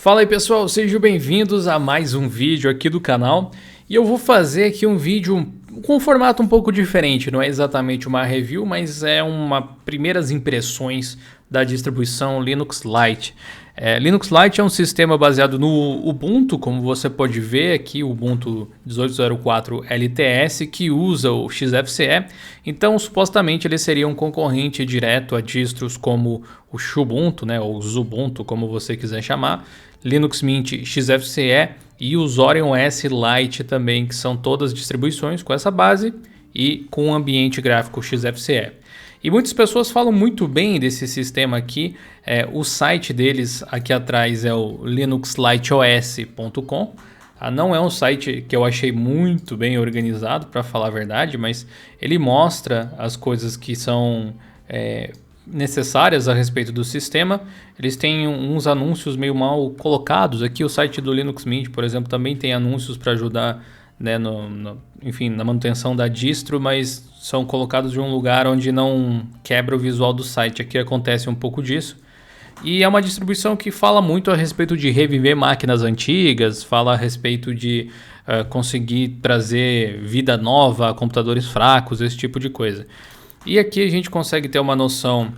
Fala aí pessoal, sejam bem-vindos a mais um vídeo aqui do canal. E eu vou fazer aqui um vídeo com um formato um pouco diferente, não é exatamente uma review, mas é uma primeiras impressões da distribuição Linux Lite. Linux Lite é um sistema baseado no Ubuntu, como você pode ver aqui, o Ubuntu 18.04 LTS, que usa o XFCE. Então, supostamente, ele seria um concorrente direto a distros como o Xubuntu, né, ou Xubuntu, como você quiser chamar, Linux Mint XFCE e o Zorin OS Lite também, que são todas distribuições com essa base e com o ambiente gráfico XFCE. E muitas pessoas falam muito bem desse sistema aqui. O site deles aqui atrás é o linuxliteos.com. Não é um site que eu achei muito bem organizado, para falar a verdade, mas ele mostra as coisas que são necessárias a respeito do sistema. Eles têm uns anúncios meio mal colocados. Aqui o site do Linux Mint, por exemplo, também tem anúncios para ajudar, né, enfim, na manutenção da distro, mas são colocados em um lugar onde não quebra o visual do site. Aqui acontece um pouco disso. E é uma distribuição que fala muito a respeito de reviver máquinas antigas, fala a respeito de conseguir trazer vida nova a computadores fracos, esse tipo de coisa. E aqui a gente consegue ter uma noção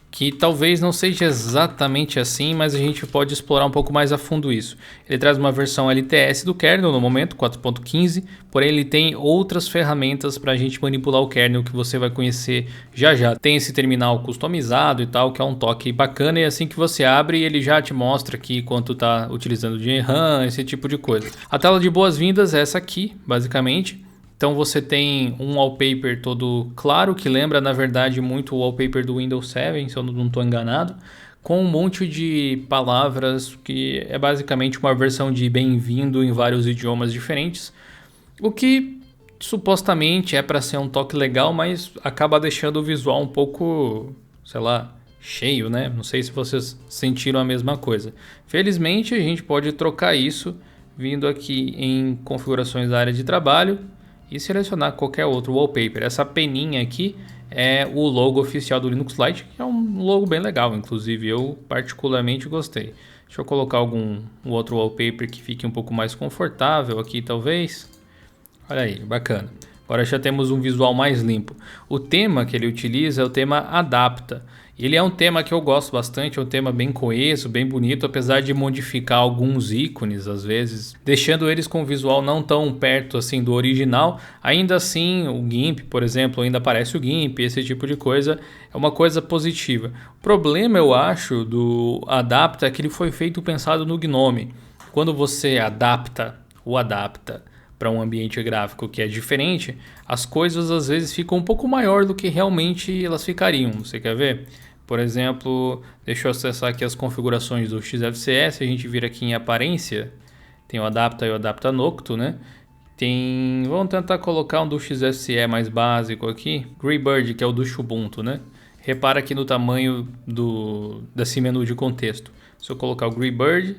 que talvez não seja exatamente assim, mas a gente pode explorar um pouco mais a fundo isso. Ele traz uma versão LTS do kernel no momento, 4.15, porém ele tem outras ferramentas para a gente manipular o kernel que você vai conhecer já já. Tem esse terminal customizado e tal, que é um toque bacana, e assim que você abre ele já te mostra aqui quanto está utilizando de RAM, esse tipo de coisa. A tela de boas-vindas é essa aqui, basicamente. Então você tem um wallpaper todo claro, que lembra na verdade muito o wallpaper do Windows 7, se eu não estou enganado, com um monte de palavras que é basicamente uma versão de bem-vindo em vários idiomas diferentes, o que supostamente é para ser um toque legal, mas acaba deixando o visual um pouco, sei lá, cheio, né? Não sei se vocês sentiram a mesma coisa. Felizmente a gente pode trocar isso vindo aqui em configurações da área de trabalho e selecionar qualquer outro wallpaper. Essa peninha aqui é o logo oficial do Linux Lite, que é um logo bem legal, inclusive eu particularmente gostei. Deixa eu colocar algum outro wallpaper que fique um pouco mais confortável aqui, talvez. Olha aí, bacana. Agora já temos um visual mais limpo. O tema que ele utiliza é o tema Adapta. Ele é um tema que eu gosto bastante, é um tema bem coeso, bem bonito, apesar de modificar alguns ícones às vezes, deixando eles com um visual não tão perto assim do original. Ainda assim, o GIMP, por exemplo, ainda aparece o GIMP, esse tipo de coisa é uma coisa positiva. O problema, eu acho, do Adapta é que ele foi feito pensado no GNOME. Quando você adapta para um ambiente gráfico que é diferente, as coisas às vezes ficam um pouco maior do que realmente elas ficariam. Você quer ver? Por exemplo, deixa eu acessar aqui as configurações do XFCE. Se a gente vir aqui em aparência, tem o Adapta e o Adapta Nocto, né? Vamos tentar colocar um do XFCE mais básico aqui, Greybird, que é o do Xubuntu, né? Repara aqui no tamanho desse menu de contexto. Se eu colocar o Greybird,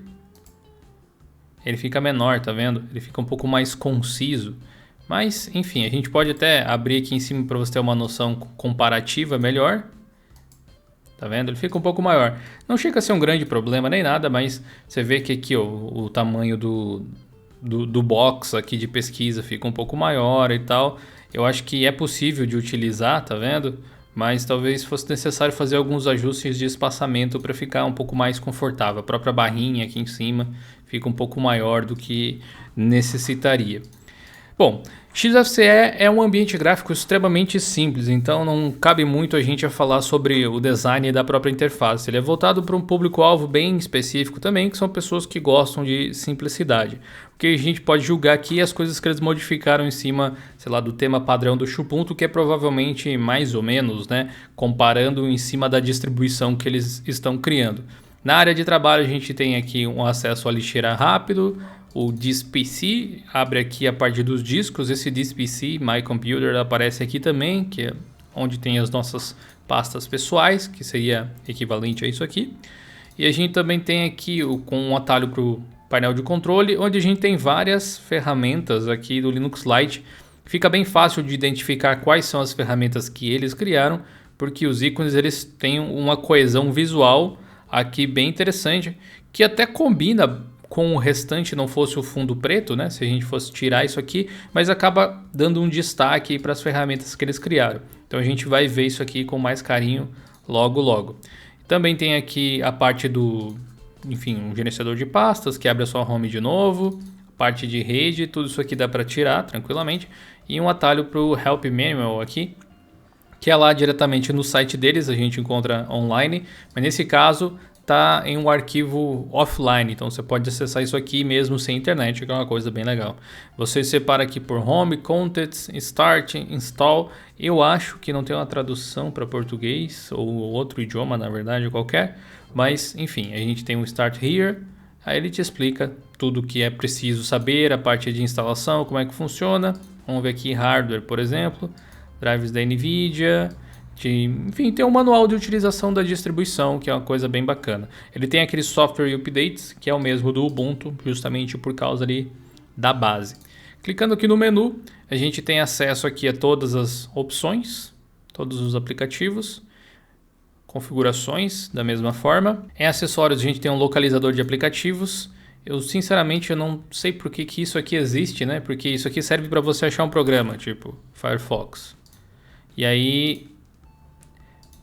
ele fica menor, tá vendo? Ele fica um pouco mais conciso. Mas, enfim, a gente pode até abrir aqui em cima para você ter uma noção comparativa melhor. Tá vendo? Ele fica um pouco maior. Não chega a ser um grande problema nem nada, mas você vê que aqui ó, o tamanho do box aqui de pesquisa fica um pouco maior e tal. Eu acho que é possível de utilizar, tá vendo? Mas talvez fosse necessário fazer alguns ajustes de espaçamento para ficar um pouco mais confortável. A própria barrinha aqui em cima fica um pouco maior do que necessitaria. Bom, XFCE é um ambiente gráfico extremamente simples, então não cabe muito a gente a falar sobre o design da própria interface. Ele é voltado para um público-alvo bem específico também, que são pessoas que gostam de simplicidade. O que a gente pode julgar aqui é as coisas que eles modificaram em cima, sei lá, do tema padrão do Xubuntu, que é provavelmente mais ou menos, né, comparando em cima da distribuição que eles estão criando. Na área de trabalho a gente tem aqui um acesso à lixeira rápido. O DiskPC abre aqui a parte dos discos. Esse DiskPC, My Computer, aparece aqui também, que é onde tem as nossas pastas pessoais, que seria equivalente a isso aqui. E a gente também tem aqui com um atalho para o painel de controle, onde a gente tem várias ferramentas aqui do Linux Lite. Fica bem fácil de identificar quais são as ferramentas que eles criaram, porque os ícones eles têm uma coesão visual aqui bem interessante, que até combina com o restante, não fosse o fundo preto, né? Se a gente fosse tirar isso aqui, mas acaba dando um destaque para as ferramentas que eles criaram. Então a gente vai ver isso aqui com mais carinho logo logo. Também tem aqui a parte do, enfim, um gerenciador de pastas que abre a sua home de novo, a parte de rede, tudo isso aqui dá para tirar tranquilamente, e um atalho para o Help Manual aqui, que é lá diretamente no site deles, a gente encontra online, mas nesse caso tá em um arquivo offline, então você pode acessar isso aqui mesmo sem internet, que é uma coisa bem legal. Você separa aqui por Home, Contents, Start, Install. Eu acho que não tem uma tradução para português ou outro idioma, na verdade, qualquer, mas enfim, a gente tem um Start Here, aí ele te explica tudo o que é preciso saber, a parte de instalação, como é que funciona. Vamos ver aqui hardware, por exemplo, drives da NVIDIA. Enfim, tem um manual de utilização da distribuição, que é uma coisa bem bacana. Ele tem aquele software updates, que é o mesmo do Ubuntu, justamente por causa ali da base. Clicando aqui no menu, a gente tem acesso aqui a todas as opções, todos os aplicativos, configurações da mesma forma. Em acessórios a gente tem um localizador de aplicativos. Eu sinceramente eu não sei por que isso aqui existe, né? Porque isso aqui serve para você achar um programa, tipo Firefox. E aí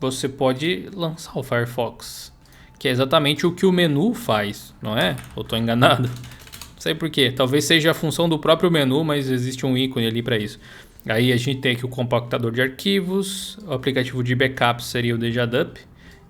você pode lançar o Firefox, que é exatamente o que o menu faz, não é? Ou estou enganado? Não sei por quê. Talvez seja a função do próprio menu, mas existe um ícone ali para isso. Aí a gente tem aqui o compactador de arquivos, o aplicativo de backup seria o Dejadup.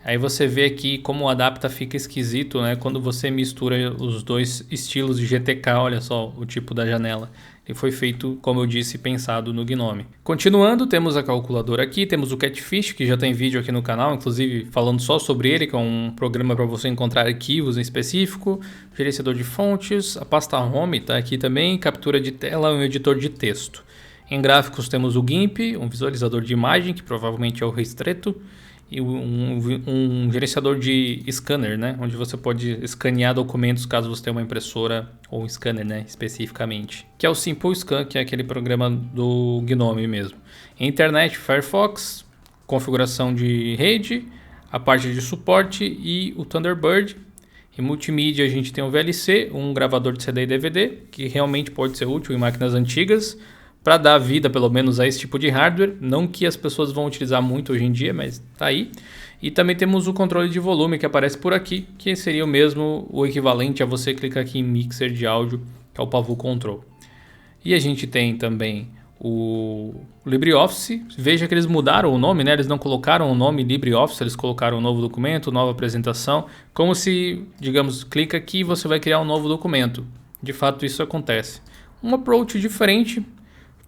Aí você vê aqui como o Adapta fica esquisito, né? Quando você mistura os dois estilos de GTK, olha só o tipo da janela. Ele foi feito, como eu disse, pensado no Gnome. Continuando, temos a calculadora aqui, temos o Catfish, que já tem vídeo aqui no canal, inclusive falando só sobre ele, que é um programa para você encontrar arquivos em específico, gerenciador de fontes, a pasta Home está aqui também, captura de tela e um editor de texto. Em gráficos temos o GIMP, um visualizador de imagem, que provavelmente é o Restreto, e um gerenciador de scanner, né? Onde você pode escanear documentos caso você tenha uma impressora ou um scanner, né? Especificamente. Que é o Simple Scan, que é aquele programa do Gnome mesmo. Internet, Firefox, configuração de rede, a parte de suporte e o Thunderbird. Em multimídia a gente tem o VLC, um gravador de CD e DVD, que realmente pode ser útil em máquinas antigas, para dar vida pelo menos a esse tipo de hardware, não que as pessoas vão utilizar muito hoje em dia, mas tá aí. E também temos o controle de volume que aparece por aqui, que seria o mesmo, o equivalente a você clicar aqui em mixer de áudio, que é o Pavoo Control. E a gente tem também o LibreOffice. Veja que eles mudaram o nome, né? Eles não colocaram o nome LibreOffice, eles colocaram um novo documento, nova apresentação, como se, digamos, clica aqui e você vai criar um novo documento. De fato isso acontece. Um approach diferente.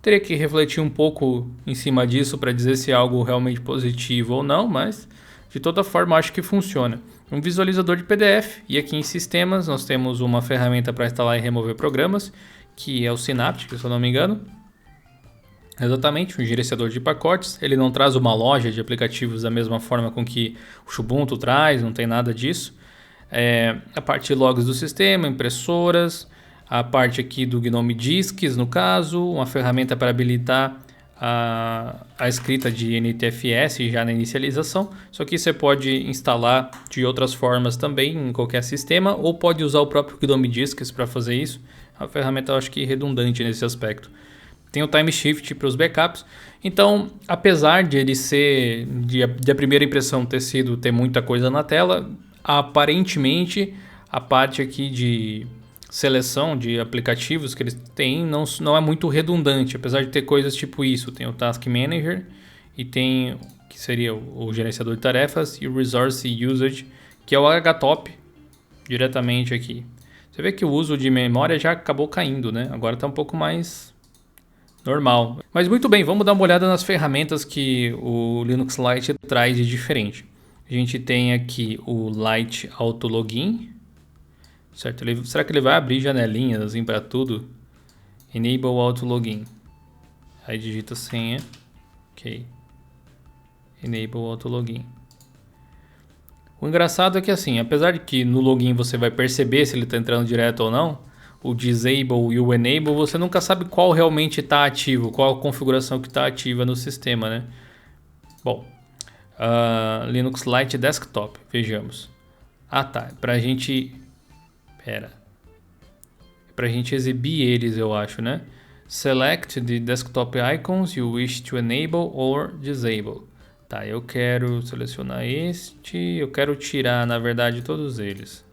Teria que refletir um pouco em cima disso para dizer se é algo realmente positivo ou não, mas de toda forma acho que funciona. Um visualizador de PDF, e aqui em sistemas nós temos uma ferramenta para instalar e remover programas, que é o Synaptic, se eu não me engano. Exatamente, um gerenciador de pacotes. Ele não traz uma loja de aplicativos da mesma forma com que o Ubuntu traz, não tem nada disso. A parte de logs do sistema, impressoras, a parte aqui do Gnome Disks, no caso, uma ferramenta para habilitar a escrita de NTFS já na inicialização. Isso aqui você pode instalar de outras formas também em qualquer sistema, ou pode usar o próprio Gnome Disks para fazer isso. A ferramenta eu acho que redundante nesse aspecto. Tem o Time Shift para os backups. Então, apesar de ele ser, de a primeira impressão ter muita coisa na tela, aparentemente a parte aqui de seleção de aplicativos que eles têm não é muito redundante, apesar de ter coisas tipo isso. Tem o Task Manager e tem, que seria o gerenciador de tarefas, e o Resource Usage, que é o HTOP, diretamente aqui. Você vê que o uso de memória já acabou caindo, né? Agora está um pouco mais normal. Mas muito bem, vamos dar uma olhada nas ferramentas que o Linux Lite traz de diferente. A gente tem aqui o Lite Auto Login, certo? Será que ele vai abrir janelinhas assim para tudo? Enable Auto Login. Aí digita senha. Ok. Enable Auto Login. O engraçado é que assim, apesar de que no login você vai perceber se ele está entrando direto ou não, o Disable e o Enable você nunca sabe qual realmente está ativo, qual a configuração que está ativa no sistema, né? Bom, Linux Lite Desktop, vejamos. Ah tá, para a gente Pera. É pra gente exibir eles, eu acho, né? Select the desktop icons you wish to enable or disable. Tá, eu quero selecionar este. Eu quero tirar, na verdade, todos eles.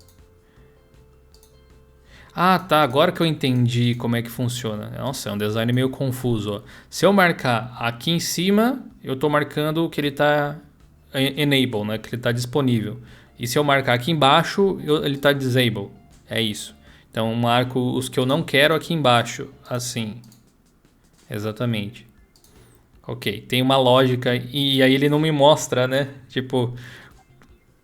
Ah, tá. Agora que eu entendi como é que funciona. Nossa, é um design meio confuso. Ó. Se eu marcar aqui em cima, eu tô marcando que ele tá enable, né? Que ele tá disponível. E se eu marcar aqui embaixo, ele tá disable. É isso. Então, eu marco os que eu não quero aqui embaixo. Assim. Exatamente. Ok, tem uma lógica e aí ele não me mostra, né? Tipo,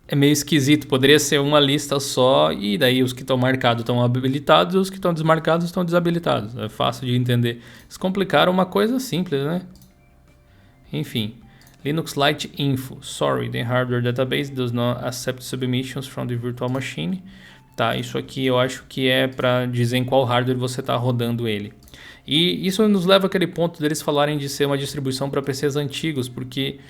é meio esquisito. Poderia ser uma lista só e daí os que estão marcados estão habilitados e os que estão desmarcados estão desabilitados. É fácil de entender. Eles complicaram uma coisa simples, né? Enfim. Linux Lite Info. Sorry, the hardware database does not accept submissions from the virtual machine. Tá, isso aqui eu acho que é para dizer em qual hardware você está rodando ele. E isso nos leva àquele ponto deles falarem de ser uma distribuição para PCs antigos, porque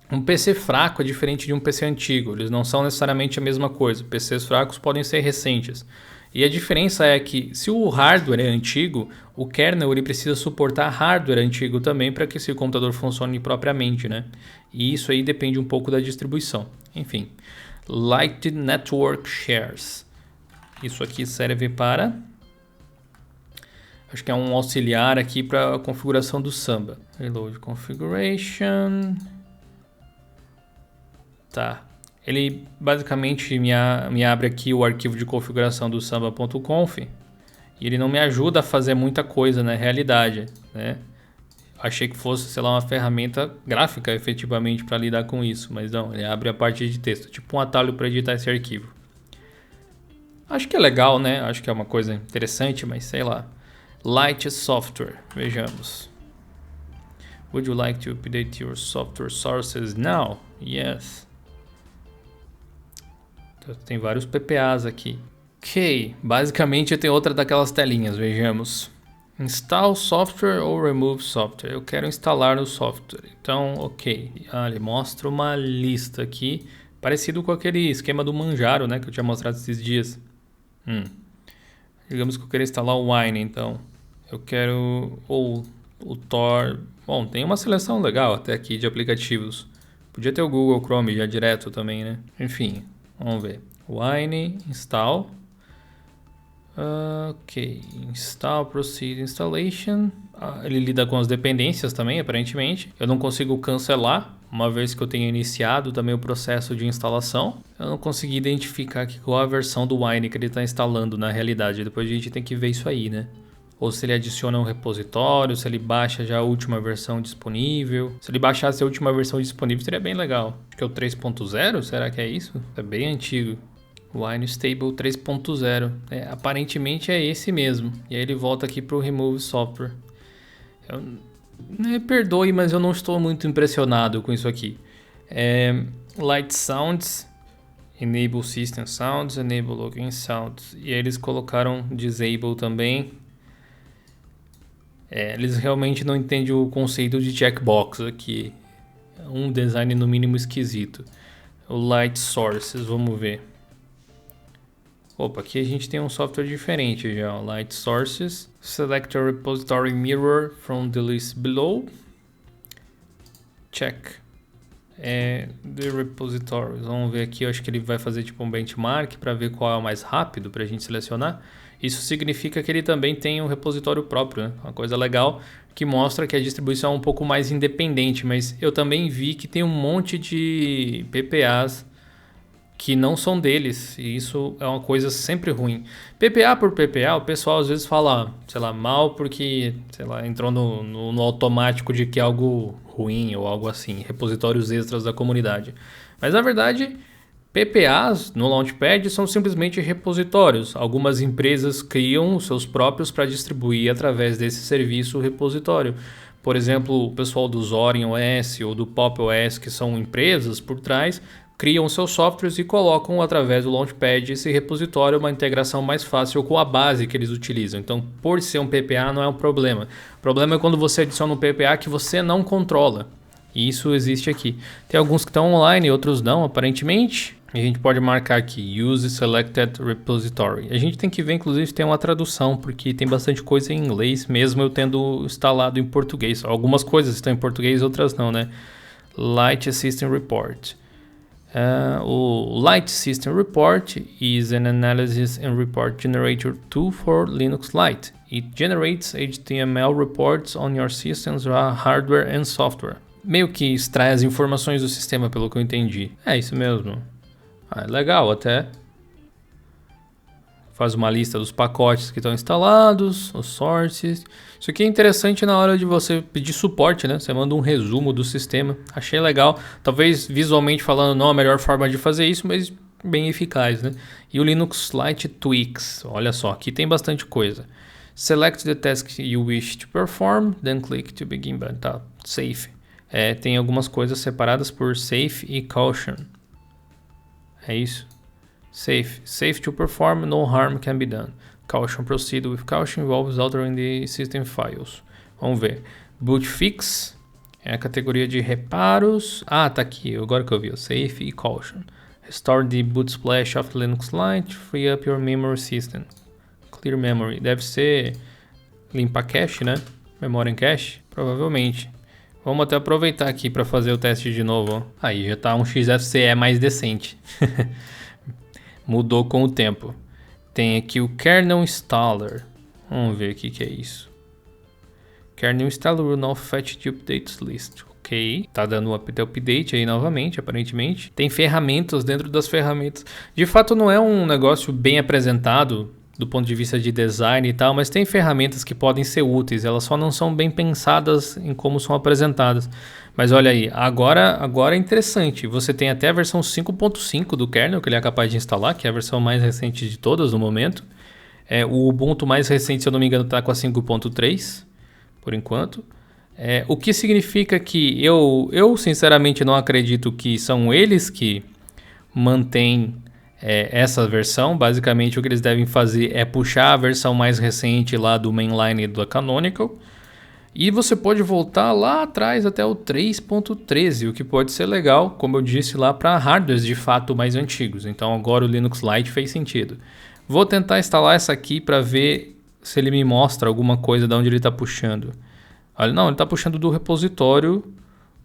um PC fraco é diferente de um PC antigo. Eles não são necessariamente a mesma coisa. PCs fracos podem ser recentes. E a diferença é que se o hardware é antigo, o kernel ele precisa suportar hardware antigo também para que esse computador funcione propriamente, né? E isso aí depende um pouco da distribuição. Enfim, Light Network Shares. Isso aqui serve para... Acho que é um auxiliar aqui para a configuração do Samba. Reload Configuration. Tá. Ele basicamente me abre aqui o arquivo de configuração do samba.conf e ele não me ajuda a fazer muita coisa na realidade, né? Achei que fosse, sei lá, uma ferramenta gráfica efetivamente para lidar com isso, mas não, ele abre a parte de texto, tipo um atalho para editar esse arquivo. Acho que é legal, né? Acho que é uma coisa interessante, mas sei lá. Light Software, vejamos. Would you like to update your software sources now? Yes. Então, tem vários PPAs aqui. Ok, basicamente tem outra daquelas telinhas, vejamos. Install software ou remove software. Eu quero instalar o software. Então, ok. Ele mostra uma lista aqui, parecido com aquele esquema do Manjaro, né, que eu tinha mostrado esses dias. Digamos que eu quero instalar o Wine, então. Eu quero o Tor. Bom, tem uma seleção legal até aqui de aplicativos. Podia ter o Google Chrome já direto também, né? Enfim, vamos ver. Wine, install. Ok, install, proceed installation. Ele lida com as dependências também, aparentemente. Eu não consigo cancelar, uma vez que eu tenha iniciado também o processo de instalação. Eu não consegui identificar aqui qual a versão do Wine que ele está instalando na realidade. Depois a gente tem que ver isso aí, né? Ou se ele adiciona um repositório, se ele baixa já a última versão disponível. Se ele baixasse a última versão disponível, seria bem legal. Acho que é o 3.0, será que é isso? É bem antigo. Wine Stable 3.0. Aparentemente é esse mesmo. E aí ele volta aqui para o Remove Software. Perdoe, mas eu não estou muito impressionado com isso aqui. Light Sounds, Enable System Sounds, Enable Login Sounds. E aí eles colocaram Disable também. Eles realmente não entendem o conceito de checkbox aqui. É um design no mínimo esquisito. O Light Sources, vamos ver. Opa, aqui a gente tem um software diferente já. Light Sources. Select a repository mirror from the list below. Check. The repositories. Vamos ver aqui, eu acho que ele vai fazer tipo um benchmark para ver qual é o mais rápido para a gente selecionar. Isso significa que ele também tem um repositório próprio, né? Uma coisa legal que mostra que a distribuição é um pouco mais independente, mas eu também vi que tem um monte de PPAs que não são deles, e isso é uma coisa sempre ruim. PPA por PPA, o pessoal às vezes fala, sei lá, mal porque, sei lá, entrou no automático de que é algo ruim ou algo assim, repositórios extras da comunidade. Mas na verdade, PPAs no Launchpad são simplesmente repositórios. Algumas empresas criam os seus próprios para distribuir através desse serviço repositório. Por exemplo, o pessoal do Zorin OS ou do Pop OS, que são empresas por trás, criam seus softwares e colocam através do Launchpad esse repositório, uma integração mais fácil com a base que eles utilizam. Então, por ser um PPA não é um problema. O problema é quando você adiciona um PPA que você não controla. E isso existe aqui. Tem alguns que estão online, outros não, aparentemente. A gente pode marcar aqui, Use Selected Repository. A gente tem que ver, inclusive, se tem uma tradução, porque tem bastante coisa em inglês, mesmo eu tendo instalado em português. Algumas coisas estão em português, outras não, né? Light System Report. O Light System Report is an analysis and report generator tool for Linux Lite. It generates HTML reports on your systems, hardware and software. Meio que extrai as informações do sistema, pelo que eu entendi. É isso mesmo. Legal até. Faz uma lista dos pacotes que estão instalados, os sources. Isso aqui é interessante na hora de você pedir suporte, né? Você manda um resumo do sistema. Achei legal. Talvez visualmente falando não a melhor forma de fazer isso, mas bem eficaz, né? E o Linux Lite Tweaks. Olha só, aqui tem bastante coisa. Select the task you wish to perform, then click to begin. Tá, safe. Tem algumas coisas separadas por safe e caution. É isso. Safe. Safe to perform, no harm can be done. Caution, proceed with caution involves altering the system files. Vamos ver. Boot fix é a categoria de reparos. Tá aqui, agora que eu vi. Safe e caution. Restore the boot splash of Linux Lite. Free up your memory system. Clear memory. Deve ser limpar cache, né? Memória em cache? Provavelmente. Vamos até aproveitar aqui para fazer o teste de novo. Ó. Aí já tá um XFCE mais decente. Mudou com o tempo. Tem aqui o kernel installer. Vamos ver o que é isso. Kernel installer will now fetch the updates list. Ok. Tá dando um update aí novamente, aparentemente. Tem ferramentas dentro das ferramentas. De fato não é um negócio bem apresentado do ponto de vista de design e tal, mas tem ferramentas que podem ser úteis, elas só não são bem pensadas em como são apresentadas. Mas olha aí, agora é interessante, você tem até a versão 5.5 do kernel, que ele é capaz de instalar, que é a versão mais recente de todas no momento. O Ubuntu mais recente, se eu não me engano, está com a 5.3, por enquanto. O que significa que eu sinceramente não acredito que são eles que mantêm essa versão. Basicamente o que eles devem fazer é puxar a versão mais recente lá do mainline da Canonical e você pode voltar lá atrás até o 3.13, o que pode ser legal, como eu disse lá, para hardwares de fato mais antigos. Então agora o Linux Lite fez sentido. Vou tentar instalar essa aqui para ver se ele me mostra alguma coisa de onde ele está puxando. Olha, não, ele está puxando do repositório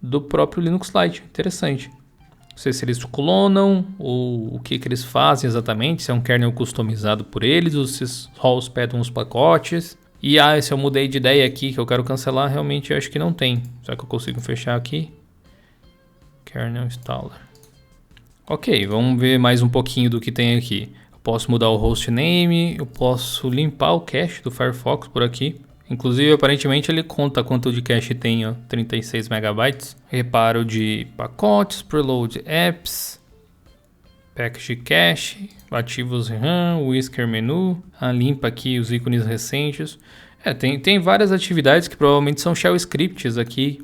do próprio Linux Lite. Interessante. Não sei se eles clonam ou o que eles fazem exatamente, se é um kernel customizado por eles ou se só hospedam os pacotes. E se eu mudei de ideia aqui que eu quero cancelar, realmente eu acho que não tem. Será que eu consigo fechar aqui? Kernel installer. Ok, vamos ver mais um pouquinho do que tem aqui. Eu posso mudar o hostname, eu posso limpar o cache do Firefox por aqui. Inclusive, aparentemente, ele conta quanto de cache tem, ó, 36 MB. Reparo de pacotes, preload apps, package cache, ativos RAM, whisker menu, limpa aqui os ícones recentes. Tem várias atividades que provavelmente são shell scripts aqui.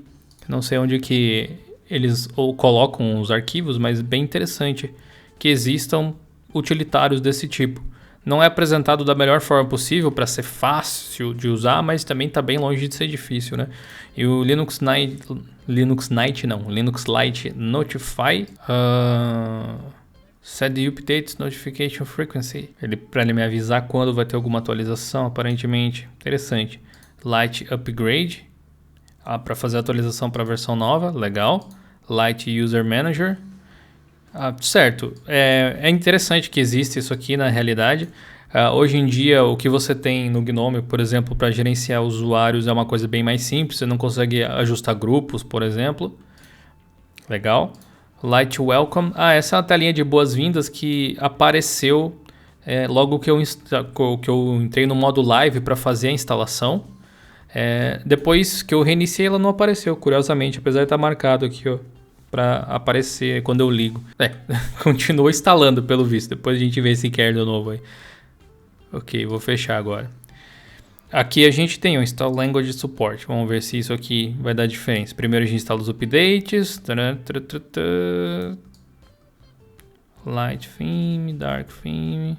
Não sei onde que eles colocam os arquivos, mas bem interessante que existam utilitários desse tipo. Não é apresentado da melhor forma possível para ser fácil de usar, mas também está bem longe de ser difícil, né? E o Linux Lite Notify set the updates notification frequency. Para ele me avisar quando vai ter alguma atualização, aparentemente. Interessante. Lite Upgrade para fazer a atualização para a versão nova, legal. Lite User Manager. Certo, é interessante que existe isso aqui na realidade. Hoje em dia o que você tem no GNOME, por exemplo, para gerenciar usuários é uma coisa bem mais simples, você não consegue ajustar grupos, por exemplo. Legal. Lite Welcome, essa é uma telinha de boas-vindas que apareceu logo que eu entrei no modo live para fazer a instalação. Depois que eu reiniciei ela não apareceu, curiosamente, apesar de estar marcado aqui, ó, para aparecer quando eu ligo. Continua instalando pelo visto. Depois a gente vê esse kernel novo aí. Ok, vou fechar agora. Aqui a gente tem o Install Language Support. Vamos ver se isso aqui vai dar diferença. Primeiro a gente instala os updates. Light Theme, Dark Theme.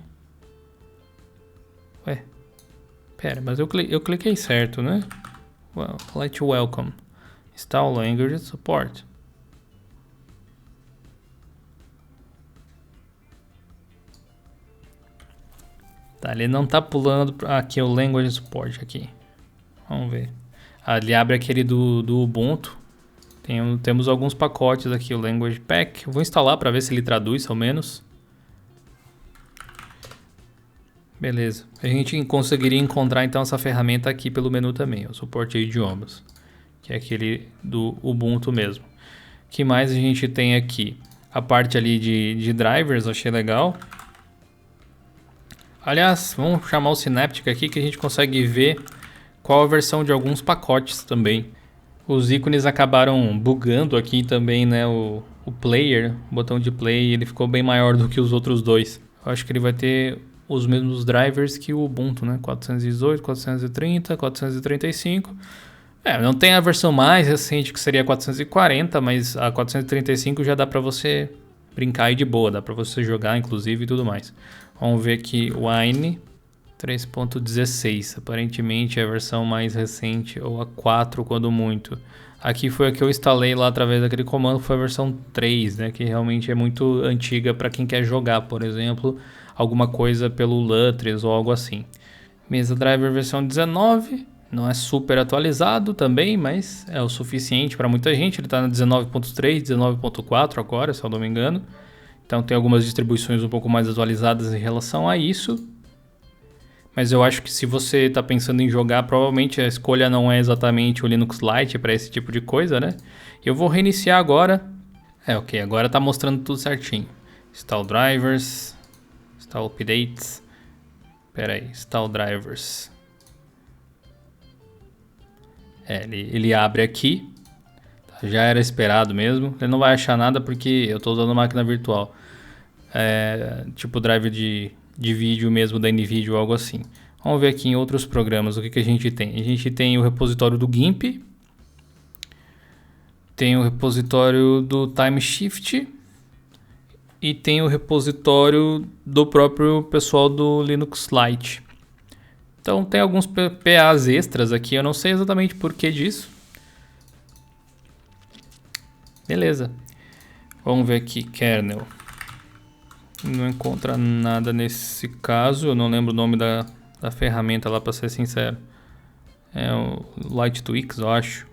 Pera, mas eu cliquei certo, né? Light Welcome. Install Language Support. Tá, ele não tá pulando aqui o Language Support aqui. Vamos ver. Ele abre aquele do Ubuntu. Temos alguns pacotes aqui, o Language Pack. Eu vou instalar para ver se ele traduz ao menos. Beleza. A gente conseguiria encontrar então essa ferramenta aqui pelo menu também, o suporte a idiomas, que é aquele do Ubuntu mesmo. O que mais a gente tem aqui? A parte ali de drivers, achei legal. Aliás, vamos chamar o Synaptic aqui que a gente consegue ver qual a versão de alguns pacotes também. Os ícones acabaram bugando aqui também, né? O player, o botão de play, ele ficou bem maior do que os outros dois. Eu acho que ele vai ter os mesmos drivers que o Ubuntu, né? 418, 430, 435. Não tem a versão mais recente que seria a 440, mas a 435 já dá para você brincar aí de boa, dá para você jogar inclusive e tudo mais. Vamos ver aqui o Wine 3.16, aparentemente é a versão mais recente, ou a 4 quando muito. Aqui foi a que eu instalei lá através daquele comando, foi a versão 3, né, que realmente é muito antiga para quem quer jogar, por exemplo, alguma coisa pelo Lutris ou algo assim. Mesa Driver versão 19, não é super atualizado também, mas é o suficiente para muita gente. Ele está na 19.3, 19.4 agora, se eu não me engano. Então tem algumas distribuições um pouco mais atualizadas em relação a isso. Mas eu acho que se você está pensando em jogar, provavelmente a escolha não é exatamente o Linux Lite para esse tipo de coisa, né? Eu vou reiniciar agora. Ok, agora está mostrando tudo certinho. Install drivers, install updates. Espera aí, install drivers. Ele abre aqui. Já era esperado mesmo. Ele não vai achar nada porque eu estou usando máquina virtual. Tipo drive de vídeo mesmo da NVIDIA ou algo assim. Vamos ver aqui em outros programas o que a gente tem. A gente tem o repositório do GIMP. Tem o repositório do Timeshift. E tem o repositório do próprio pessoal do Linux Lite. Então tem alguns PAs extras aqui. Eu não sei exatamente por que disso. Beleza. Vamos ver aqui, kernel. Não encontra nada nesse caso. Eu não lembro o nome da ferramenta lá, para ser sincero. É o LightTwix, eu acho.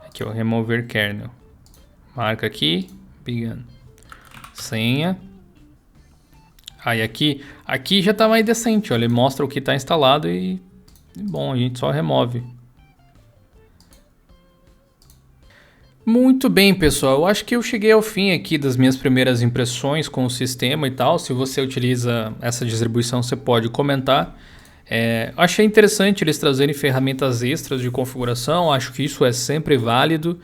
Aqui, ó, remover kernel. Marca aqui, begin. Senha. Aí aqui já está mais decente, ó. Ele mostra o que está instalado e bom, a gente só remove. Muito bem, pessoal, eu acho que eu cheguei ao fim aqui das minhas primeiras impressões com o sistema e tal. Se você utiliza essa distribuição, você pode comentar. Achei interessante eles trazerem ferramentas extras de configuração, acho que isso é sempre válido.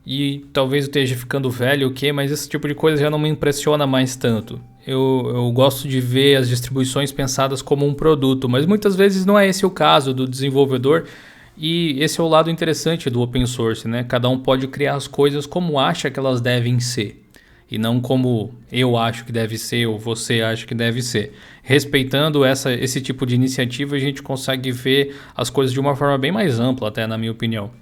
E talvez eu esteja ficando velho, mas esse tipo de coisa já não me impressiona mais tanto. Eu gosto de ver as distribuições pensadas como um produto, mas muitas vezes não é esse o caso do desenvolvedor. E esse é o lado interessante do open source, né? Cada um pode criar as coisas como acha que elas devem ser. E não como eu acho que deve ser ou você acha que deve ser. Respeitando esse tipo de iniciativa, a gente consegue ver as coisas de uma forma bem mais ampla, até na minha opinião.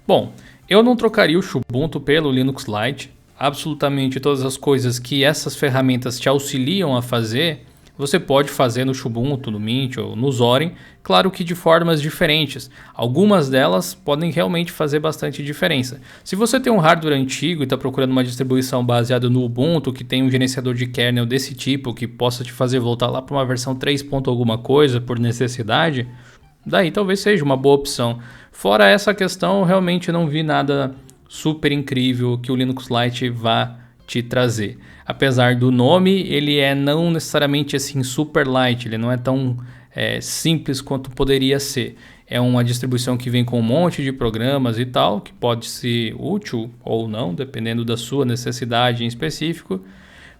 Bom, eu não trocaria o Xubuntu pelo Linux Lite. Absolutamente todas as coisas que essas ferramentas te auxiliam a fazer, você pode fazer no Xubuntu, no Mint ou no Zorin, claro que de formas diferentes. Algumas delas podem realmente fazer bastante diferença. Se você tem um hardware antigo e está procurando uma distribuição baseada no Ubuntu, que tem um gerenciador de kernel desse tipo, que possa te fazer voltar lá para uma versão 3 ponto alguma coisa por necessidade, daí talvez seja uma boa opção. Fora essa questão, eu realmente não vi nada super incrível que o Linux Lite vá te trazer. Apesar do nome, ele não necessariamente assim super light, ele não é tão simples quanto poderia ser. É uma distribuição que vem com um monte de programas e tal, que pode ser útil ou não, dependendo da sua necessidade em específico.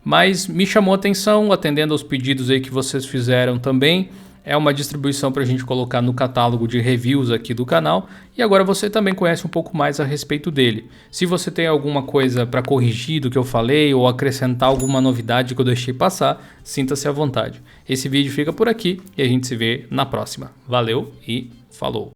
Mas me chamou a atenção, atendendo aos pedidos aí que vocês fizeram também. É uma distribuição para a gente colocar no catálogo de reviews aqui do canal. E agora você também conhece um pouco mais a respeito dele. Se você tem alguma coisa para corrigir do que eu falei ou acrescentar alguma novidade que eu deixei passar, sinta-se à vontade. Esse vídeo fica por aqui e a gente se vê na próxima. Valeu e falou!